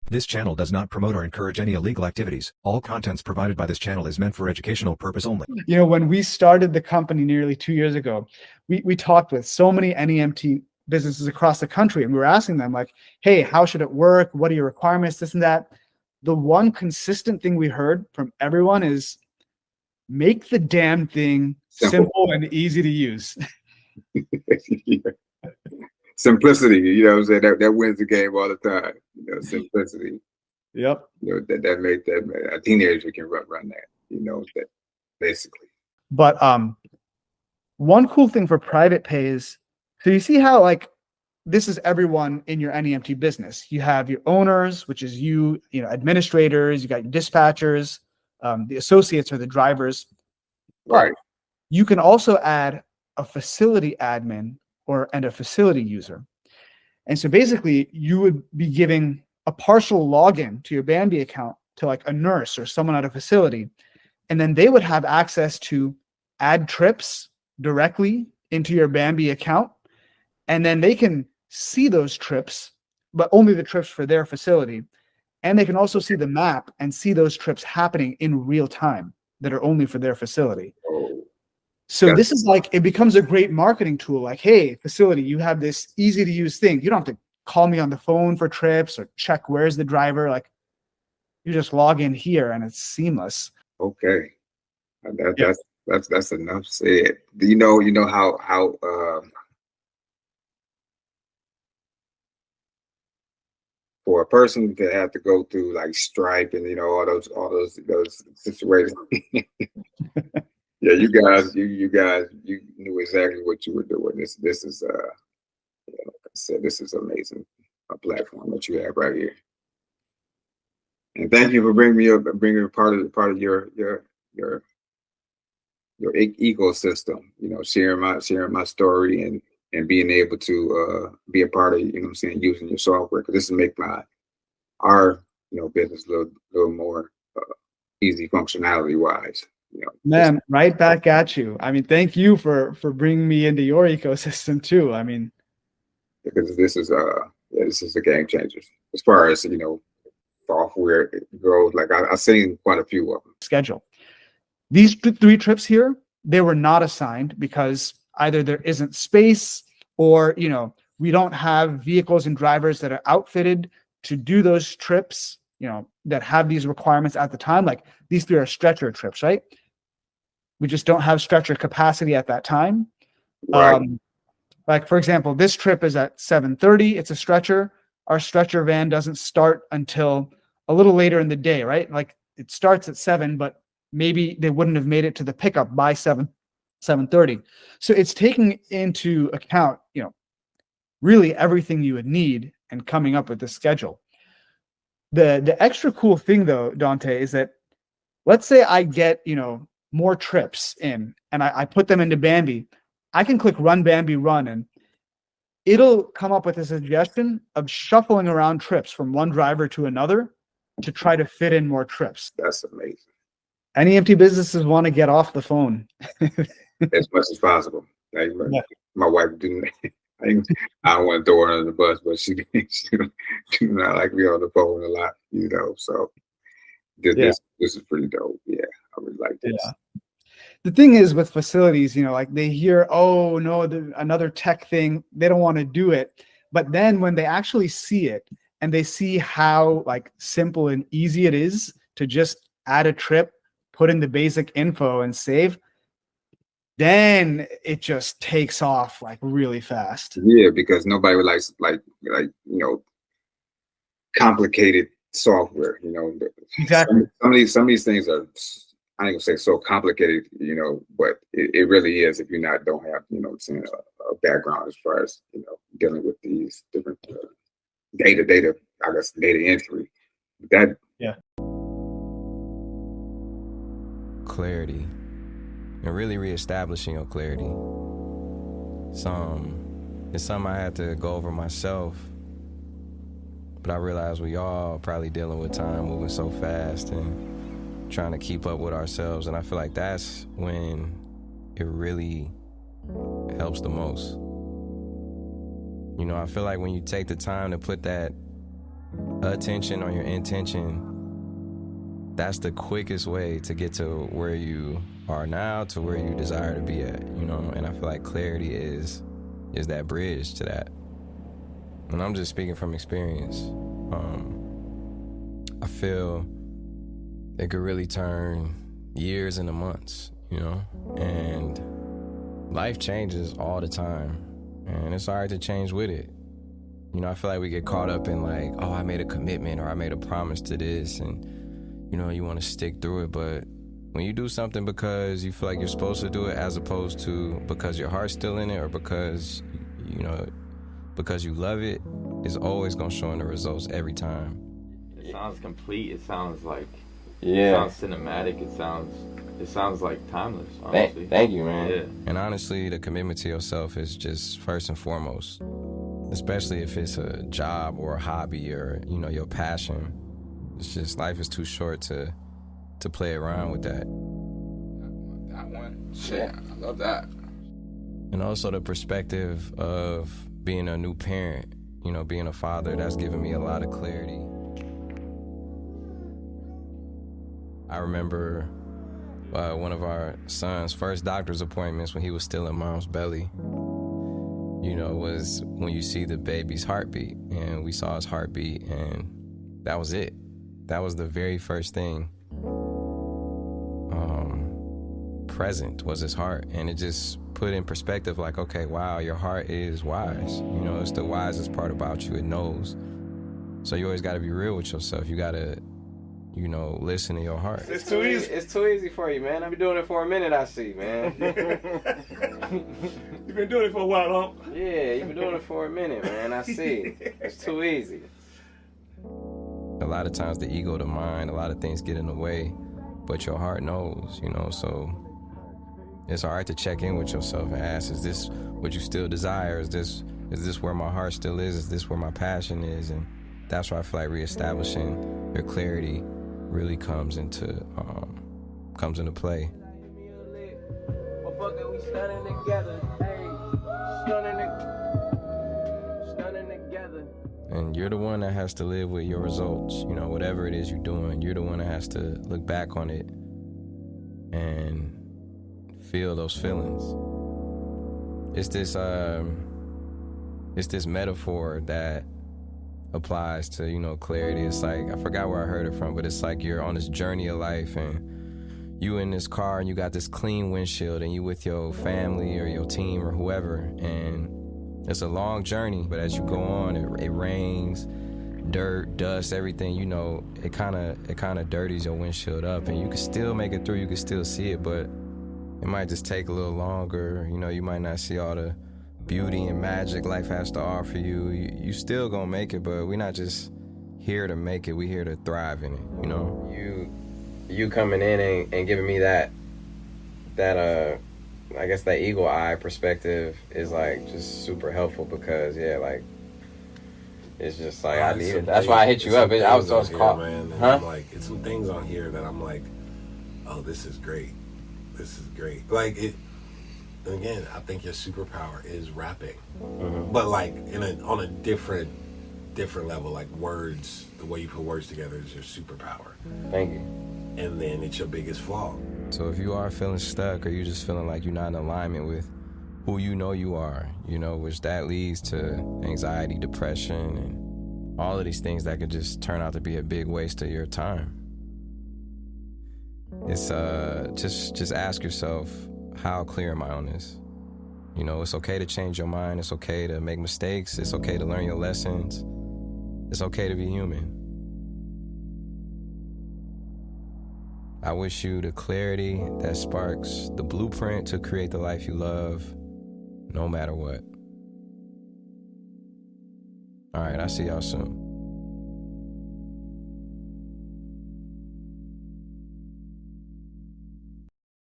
This channel does not promote or encourage any illegal activities. All contents provided by this channel is meant for educational purpose only. When we started the company nearly 2 years ago, we talked with so many NEMT businesses across the country, and we were asking them like, hey, how should it work? What are your requirements? This and that. The one consistent thing we heard from everyone is make the damn thing simple and easy to use. Yeah. Simplicity, you know what I'm saying? That wins the game all the time. Simplicity. Yep. That make a teenager can run that, that basically. But one cool thing for private pay is, so you see how like this is everyone in your NEMT business. You have your owners, which is administrators, you got your dispatchers, the associates or the drivers. Right. But you can also add a facility admin and a facility user. And so basically you would be giving a partial login to your Bambi account to like a nurse or someone at a facility. And then they would have access to add trips directly into your Bambi account. And then they can see those trips, but only the trips for their facility. And they can also see the map and see those trips happening in real time that are only for their facility. So this is like, it becomes a great marketing tool. Like, hey, facility, you have this easy to use thing. You don't have to call me on the phone for trips or check where's the driver. Like, you just log in here and it's seamless. Okay, that's enough said. You know how for a person to have to go through like Stripe and all those situations. Yeah, you guys knew exactly what you were doing. This is like I said, this is amazing, a platform that you have right here. And thank you for bringing a part of your ecosystem. Sharing my story and being able to be a part of using your software, because this will make our business a little more easy functionality wise. Man, right back at you. I mean, thank you for bringing me into your ecosystem too. I mean, because this is a game changer as far as software goes. Like I've seen quite a few of them. Schedule. These 3 trips here, they were not assigned because either there isn't space or we don't have vehicles and drivers that are outfitted to do those trips, that have these requirements at the time. Like these 3 are stretcher trips, right? We just don't have stretcher capacity at that time. Right. Like for example, this trip is at 7:30. It's a stretcher. Our stretcher van doesn't start until a little later in the day, right? Like it starts at 7, but maybe they wouldn't have made it to the pickup by 7:30. So it's taking into account, really everything you would need and coming up with the schedule. The extra cool thing though, Dante, is that let's say I get, more trips in and I put them into Bambi. I can click run Bambi run and it'll come up with a suggestion of shuffling around trips from one driver to another to try to fit in more trips. That's amazing. NEMT businesses want to get off the phone as much as possible. Like my wife didn't. I don't want to throw her under the bus, but she not like me on the phone a lot, So this is pretty dope. Yeah, I really like this. Yeah. The thing is with facilities, like they hear, oh no, another tech thing, they don't want to do it. But then when they actually see it and they see how like simple and easy it is to just add a trip, put in the basic info and save, then it just takes off like really fast. Yeah, because nobody would like complicated software. Exactly. Some of these things are, I ain't gonna say so complicated, but it really is if you don't have a background as far as dealing with these different data entry. Clarity. And really reestablishing your clarity. It's something I had to go over myself. But I realize we all probably dealing with time moving so fast and trying to keep up with ourselves. And I feel like that's when it really helps the most. I feel like when you take the time to put that attention or your intention, that's the quickest way to get to where you are now to where you desire to be at, you know? And I feel like clarity is that bridge to that. And I'm just speaking from experience. I feel it could really turn years into months, you know? And life changes all the time, and it's hard to change with it. You know, I feel like we get caught up in like, oh, I made a commitment or I made a promise to this, and, you know, you want to stick through it. But when you do something because you feel like you're supposed to do it as opposed to because your heart's still in it or because, you know, because you love it, it's always going to show in the results every time. It sounds complete. It sounds like, Yeah. it sounds cinematic. It sounds like timeless, honestly. Thank you, man. Yeah. And honestly, the commitment to yourself is just first and foremost, especially if it's a job or a hobby or, you know, your passion. It's just, life is too short to play around with that. That one. Shit, I love that. And also the perspective of being a new parent, you know, being a father, that's given me a lot of clarity. I remember one of our son's first doctor's appointments when he was still in mom's belly, you know, was when you see the baby's heartbeat. And we saw his heartbeat, and that was it. That was the very first thing present was his heart. And it just put in perspective like, okay, wow, your heart is wise. You know, it's the wisest part about you. It knows. So you always got to be real with yourself. You got to, you know, listen to your heart. It's too easy. It's too easy for you, man. I've been doing it for a minute, I see, man. You've been doing it for a while, huh? Yeah, you've been doing it for a minute, man. I see. It's too easy. A lot of times the ego, the mind, a lot of things get in the way, but your heart knows, you know, so it's hard to check in with yourself and ask, is this what you still desire? Is this where my heart still is? Is this where my passion is? And that's why I feel like reestablishing your clarity really comes into play. We stunning together. Hey, stunning together. And you're the one that has to live with your results, you know, whatever it is you're doing. You're the one that has to look back on it and feel those feelings. It's this metaphor that applies to, you know, clarity. It's like, I forgot where I heard it from, but it's like you're on this journey of life and you in this car and you got this clean windshield and you with your family or your team or whoever, and it's a long journey, but as you go on, it rains, dirt, dust, everything, you know, it kind of dirties your windshield up, and you can still make it through, you can still see it, but it might just take a little longer. You know, you might not see all the beauty and magic life has to offer you. You still gonna make it, but we're not just here to make it, we here to thrive in it, you know? You coming in and giving me that I guess that eagle eye perspective is like just super helpful, because like it's just like I need it. That's why I hit you up. I was caught, man. Huh? Like, it's some things on here that I'm like, oh, this is great. This is great. Like it. And again, I think your superpower is rapping, but like on a different level. Like words, the way you put words together is your superpower. Thank you. And then it's your biggest flaw. So if you are feeling stuck or you're just feeling like you're not in alignment with who you know you are, you know, which that leads to anxiety, depression, and all of these things that could just turn out to be a big waste of your time. It's just ask yourself, how clear am I on this? You know, it's okay to change your mind. It's okay to make mistakes. It's okay to learn your lessons. It's okay to be human. I wish you the clarity that sparks the blueprint to create the life you love, no matter what. All right, I'll see y'all soon.